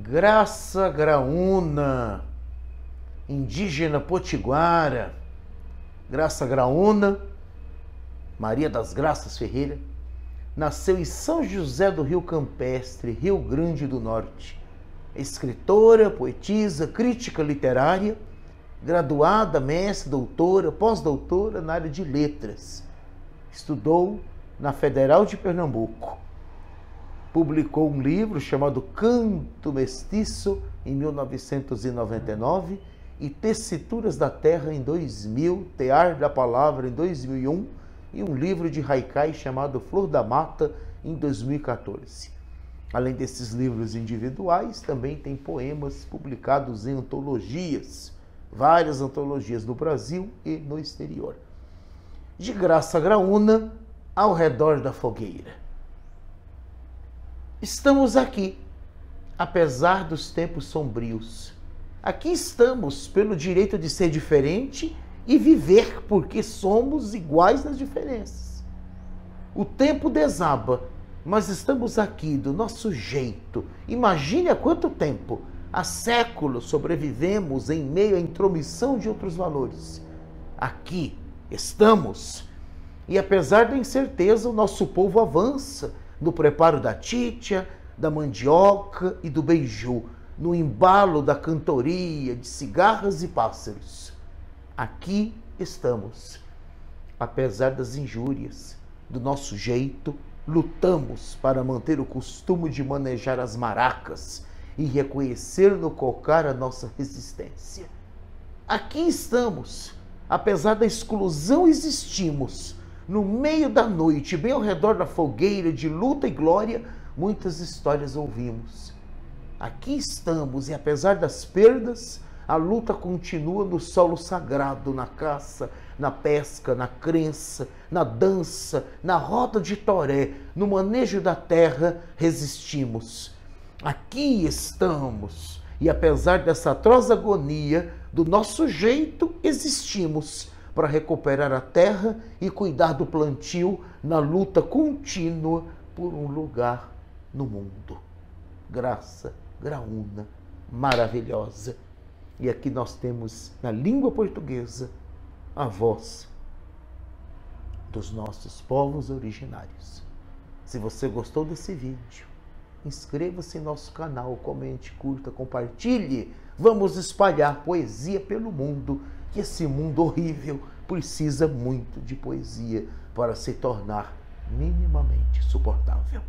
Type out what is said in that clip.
Graça Graúna, indígena potiguara. Graça Graúna, Maria das Graças Ferreira, nasceu em São José do Rio Campestre, Rio Grande do Norte. Escritora, poetisa, crítica literária, graduada, mestre, doutora, pós-doutora na área de letras. Estudou na Federal de Pernambuco. Publicou um livro chamado Canto Mestiço em 1999 e Tessituras da Terra em 2000, Tear da Palavra em 2001 e um livro de haikai chamado Flor da Mata em 2014. Além desses livros individuais, também tem poemas publicados em antologias, várias antologias no Brasil e no exterior. De Graça Graúna, Ao Redor da Fogueira. Estamos aqui, apesar dos tempos sombrios. Aqui estamos pelo direito de ser diferente e viver porque somos iguais nas diferenças. O tempo desaba, mas estamos aqui do nosso jeito. Imagine há quanto tempo, há séculos sobrevivemos em meio à intromissão de outros valores. Aqui estamos. E apesar da incerteza, o nosso povo avança no preparo da títia, da mandioca e do beiju, no embalo da cantoria de cigarras e pássaros. Aqui estamos. Apesar das injúrias, do nosso jeito, lutamos para manter o costume de manejar as maracas e reconhecer no cocar a nossa resistência. Aqui estamos, apesar da exclusão existimos, no meio da noite, bem ao redor da fogueira de luta e glória, muitas histórias ouvimos. Aqui estamos e apesar das perdas, a luta continua no solo sagrado, na caça, na pesca, na crença, na dança, na roda de toré, no manejo da terra, resistimos. Aqui estamos e apesar dessa atroz agonia, do nosso jeito existimos para recuperar a terra e cuidar do plantio na luta contínua por um lugar no mundo. Graça Graúna, maravilhosa. E aqui nós temos, na língua portuguesa, a voz dos nossos povos originários. Se você gostou desse vídeo, inscreva-se em nosso canal, comente, curta, compartilhe. Vamos espalhar poesia pelo mundo, que esse mundo horrível precisa muito de poesia para se tornar minimamente suportável.